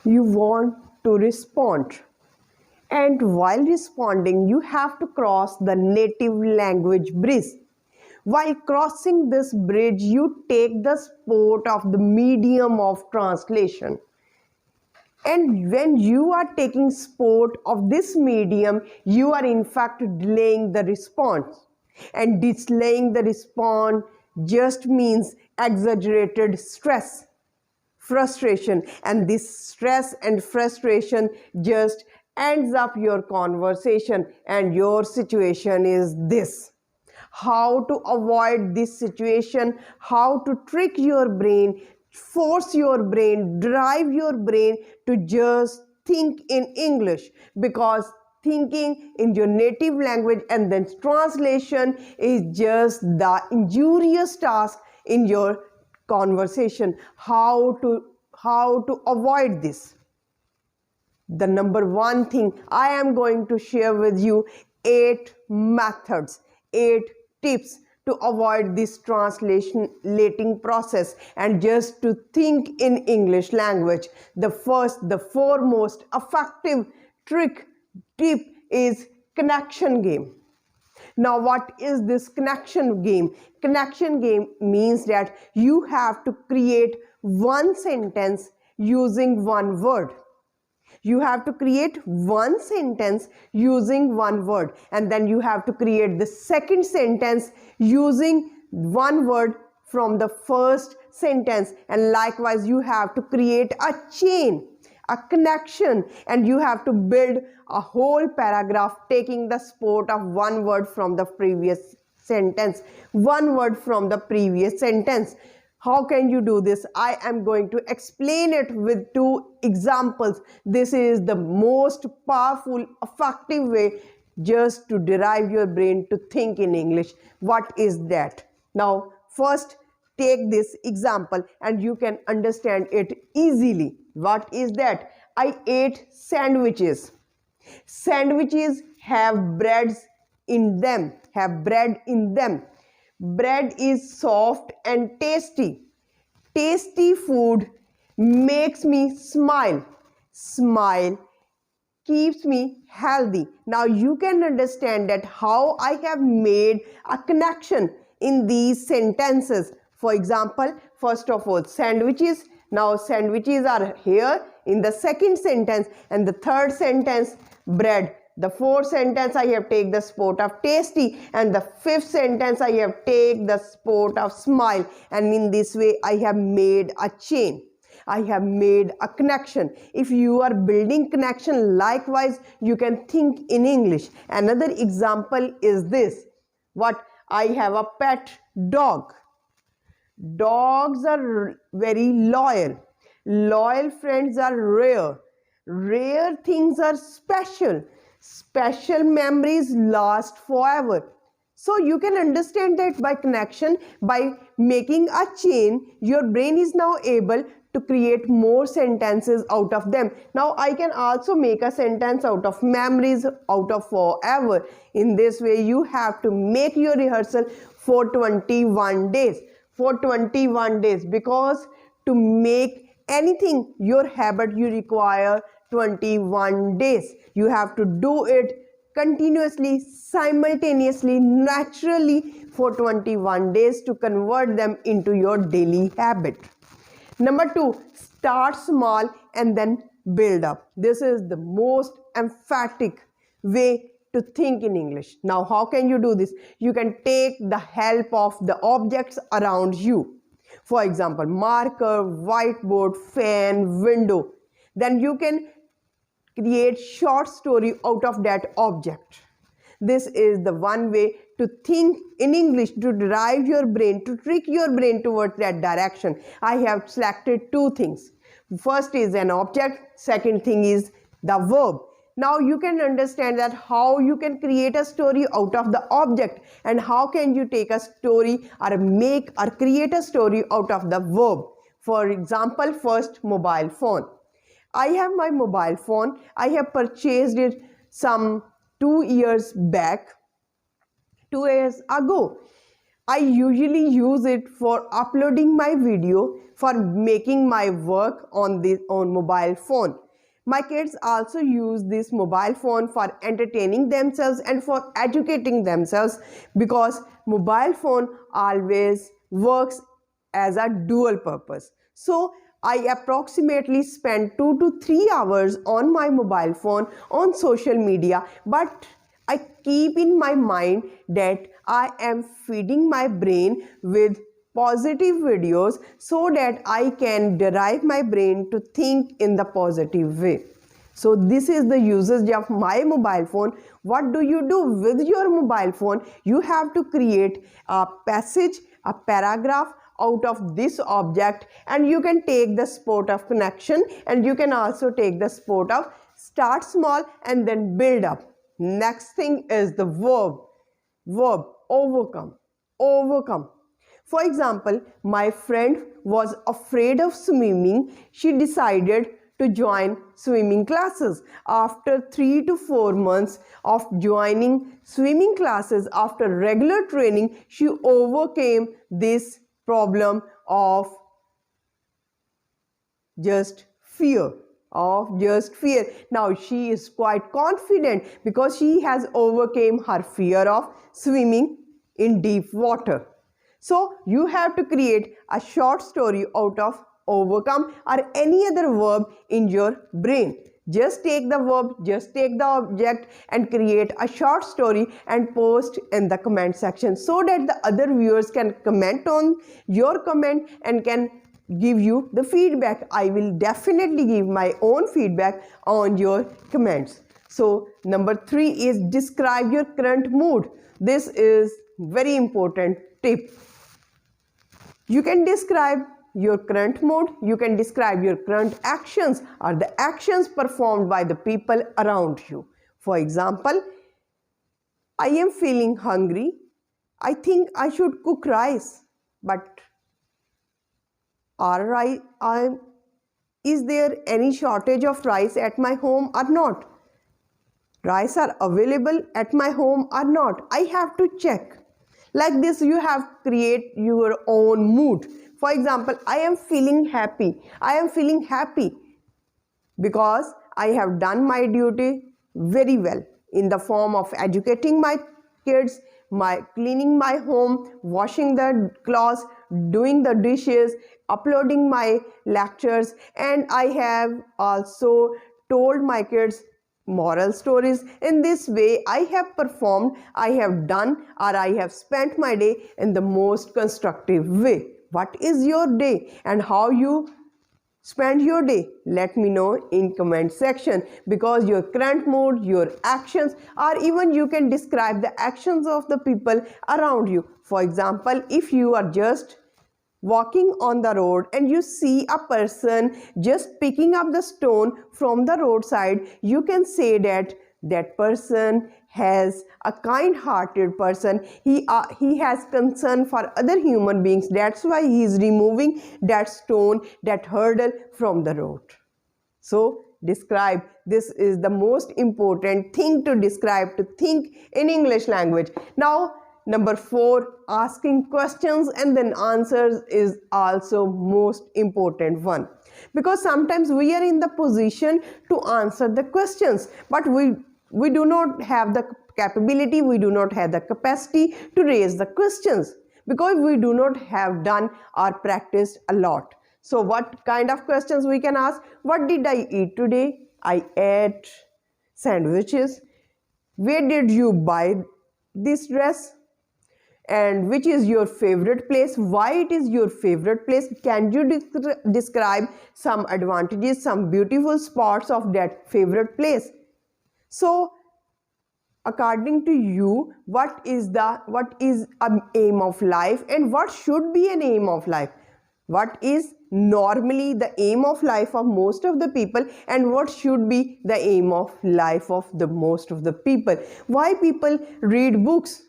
You want to respond. And while responding, you have to cross the native language bridge. While crossing this bridge, you take the support of the medium of translation. And when you are taking support of this medium, you are in fact delaying the response. And delaying the response just means exaggerated stress, frustration, and this stress and frustration just ends up your conversation, and your situation is this. How to avoid this situation, how to trick your brain, force your brain, drive your brain to just think in English, because thinking in your native language and then translation is just the injurious task in your conversation. How to avoid this? The number one thing I am going to share with you 8 methods, 8 tips to avoid this translating process and just to think in English language. The foremost effective tip is connection game. Now, what is this connection game? Connection game means that you have to create one sentence using one word. You have to create one sentence using one word, and then you have to create the second sentence using one word from the first sentence, and likewise you have to create a chain, a connection, and you have to build a whole paragraph taking the support of one word from the previous sentence, one word from the previous sentence. How can you do this? I am going to explain it with 2 examples. This is the most powerful, effective way just to drive your brain to think in English. What is that? Now, first take this example and you can understand it easily. What is that? I ate sandwiches. Sandwiches have bread in them. Bread is soft and tasty. Tasty food makes me smile. Smile keeps me healthy. Now you can understand that how I have made a connection in these sentences. For example, first of all, sandwiches. Now sandwiches are here in the second sentence, and the third sentence, bread. The fourth sentence I have take the support of tasty, and the fifth sentence I have take the support of smile, and in this way I have made a chain. I have made a connection. If you are building connection, likewise you can think in English. Another example is this. What? I have a pet dog. Dogs are very loyal. Loyal friends are rare. Rare things are special. Special memories last forever. So you can understand that by connection, by making a chain, your brain is now able to create more sentences out of them. Now I can also make a sentence out of memories, out of forever. In this way, you have to make your rehearsal for 21 days. For 21 days, because to make anything your habit, you require 21 days. You have to do it continuously, simultaneously, naturally for 21 days to convert them into your daily habit. Number 2, start small and then build up. This is the most emphatic way to think in English. Now, how can you do this? You can take the help of the objects around you. For example, marker, whiteboard, fan, window. Then you can create short story out of that object. This is the one way to think in English, to drive your brain, to trick your brain towards that direction. I have selected 2 things. First is an object, second thing is the verb. Now you can understand that how you can create a story out of the object, and how can you take a story or make or create a story out of the verb. For example, first, mobile phone. I have my mobile phone. I have purchased it some 2 years back, 2 years ago. I usually use it for uploading my video, for making my work on mobile phone. My kids also use this mobile phone for entertaining themselves and for educating themselves, because mobile phone always works as a dual purpose. So I approximately spend 2 to 3 hours on my mobile phone on social media, but I keep in my mind that I am feeding my brain with positive videos so that I can derive my brain to think in the positive way. So this is the usage of my mobile phone. What do you do with your mobile phone? You have to create a passage, a paragraph out of this object, and you can take the sport of connection, and you can also take the sport of start small and then build up. Next thing is the verb overcome. Overcome. For example, my friend was afraid of swimming. She decided to join swimming classes. After 3 to 4 months of joining swimming classes, after regular training, she overcame this problem of just fear. Now she is quite confident because she has overcame her fear of swimming in deep water. So you have to create a short story out of overcome or any other verb in your brain. Just take the verb, just take the object and create a short story and post in the comment section so that the other viewers can comment on your comment and can give you the feedback. I will definitely give my own feedback on your comments. So number 3 is describe your current mood. This is very important tip. You can describe your current mood, you can describe your current actions or the actions performed by the people around you. For example, I am feeling hungry. I think I should cook rice, but is there any shortage of rice at my home or not? Rice are available at my home or not? I have to check. Like this, you have create your own mood. For example, I am feeling happy. I am feeling happy because I have done my duty very well in the form of educating my kids, my cleaning my home, washing the clothes, doing the dishes, uploading my lectures, and I have also told my kids moral stories. In this way, I have performed, I have done, or I have spent my day in the most constructive way. What is your day and how you spend your day? Let me know in comment section, because your current mood, your actions, or even you can describe the actions of the people around you. For example, if you are just walking on the road and you see a person just picking up the stone from the roadside, you can say that that person has a kind-hearted person. He has concern for other human beings. That's why he is removing that stone, that hurdle from the road. So describe. This is the most important thing to describe, to think in English language. Now, number 4, asking questions and then answers is also most important one, because sometimes we are in the position to answer the questions, but we do not have the capability, we do not have the capacity to raise the questions because we do not have done or practiced a lot. So what kind of questions we can ask? What did I eat today? I ate sandwiches. Where did you buy this dress? And which is your favorite place? Why it is your favorite place? Can you describe some advantages, some beautiful spots of that favorite place? So according to you, what is an aim of life and what should be an aim of life? What is normally the aim of life of most of the people and what should be the aim of life of the most of the people? Why people read books?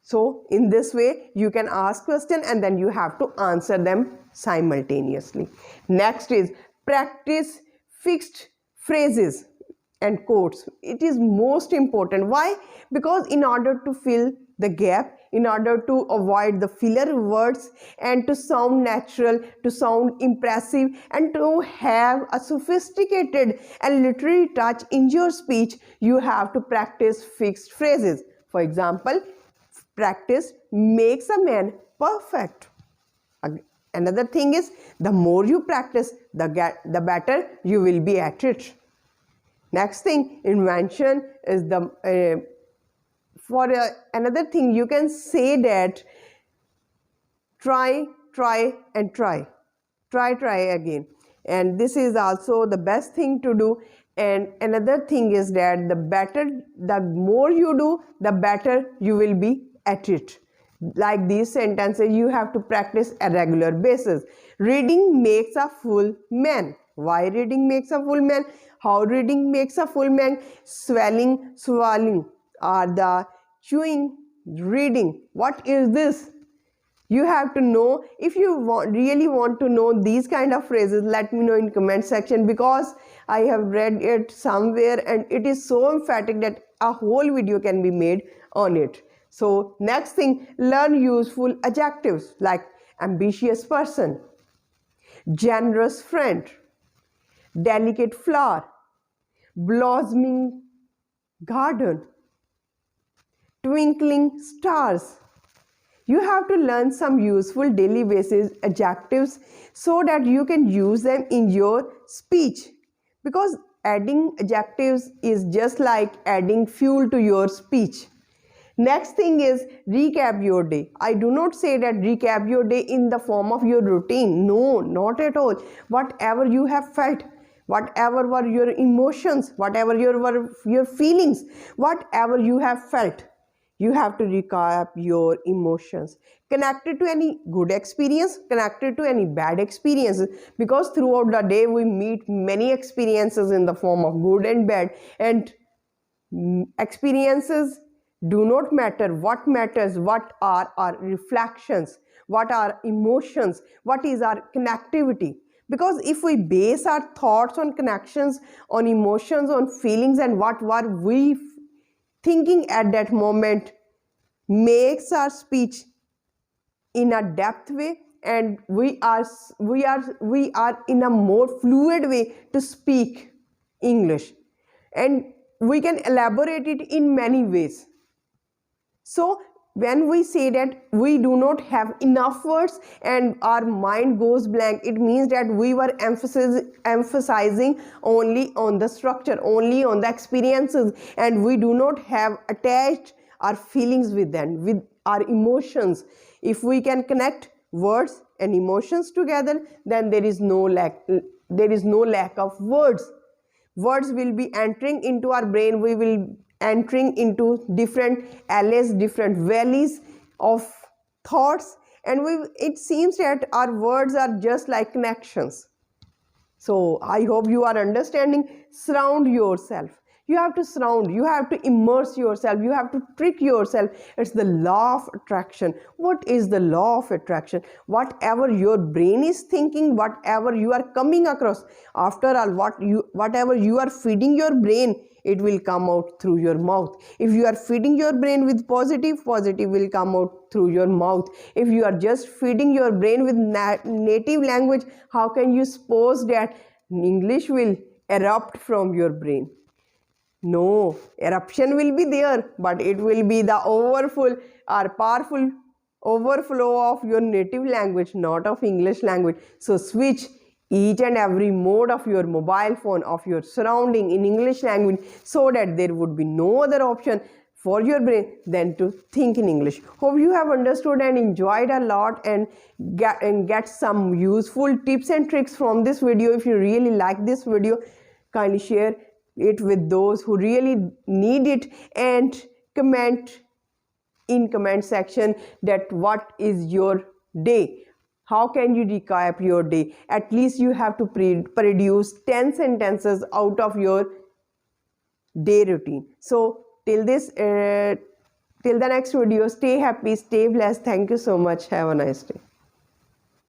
So in this way, you can ask questions and then you have to answer them simultaneously. Next is practice fixed phrases and quotes. It is most important. Why? Because in order to fill the gap in order to avoid the filler words and to sound natural, to sound impressive, and to have a sophisticated and literary touch in your speech. You have to practice fixed phrases. For example, practice makes a man perfect. Another thing is, the more you practice, the better you will be at it. Next thing, invention is the another thing you can say that try and try again, and this is also the best thing to do. And another thing is that the more you do, the better you will be at it. Like these sentences, you have to practice a regular basis. Reading makes a full man. Why reading makes a full man? How reading makes a full man? Swallowing, are the chewing, reading. What is this? You have to know. If you really want to know these kind of phrases, let me know in comment section, because I have read it somewhere and it is so emphatic that a whole video can be made on it. So next thing, learn useful adjectives like ambitious person, generous friend, delicate flower, blossoming garden, twinkling stars. You have to learn some useful daily basis adjectives so that you can use them in your speech, because adding adjectives is just like adding fuel to your speech. Next thing is recap your day. I do not say that recap your day in the form of your routine. No, not at all. Whatever you have felt, whatever were your emotions, whatever were your feelings, whatever you have felt, you have to recap your emotions. Connected to any good experience, connected to any bad experiences, because throughout the day we meet many experiences in the form of good and bad, and experiences do not matter. What matters, what are our reflections, what are emotions, what is our connectivity. Because if we base our thoughts on connections, on emotions, on feelings, and what were we thinking at that moment, makes our speech in a depth way, and we are in a more fluid way to speak English, and we can elaborate it in many ways. So when we say that we do not have enough words and our mind goes blank, it means that we were emphasizing only on the structure, only on the experiences, and we do not have attached our feelings with them, with our emotions. If we can connect words and emotions together, then there is no lack of words. Words will be entering into our brain. We will entering into different alleys, different valleys of thoughts, and it seems that our words are just like connections. So I hope you are understanding. Surround yourself. You have to surround, you have to immerse yourself, you have to trick yourself. It's the law of attraction. What is the law of attraction? Whatever your brain is thinking, whatever you are coming across, after all, whatever you are feeding your brain, it will come out through your mouth. If you are feeding your brain with positive will come out through your mouth. If you are just feeding your brain with native language, how can you suppose that English will erupt from your brain? No, eruption will be there, but it will be the overfull or powerful overflow of your native language, not of English language. So switch each and every mode of your mobile phone, of your surrounding in English language, so that there would be no other option for your brain than to think in English. Hope you have understood and enjoyed a lot, and get some useful tips and tricks from this video. If you really like this video, kindly share it with those who really need it, and comment in comment section that what is your day, how can you recap your day. At least you have to produce 10 sentences out of your day routine. So till the next video, stay happy, stay blessed. Thank you so much. Have a nice day.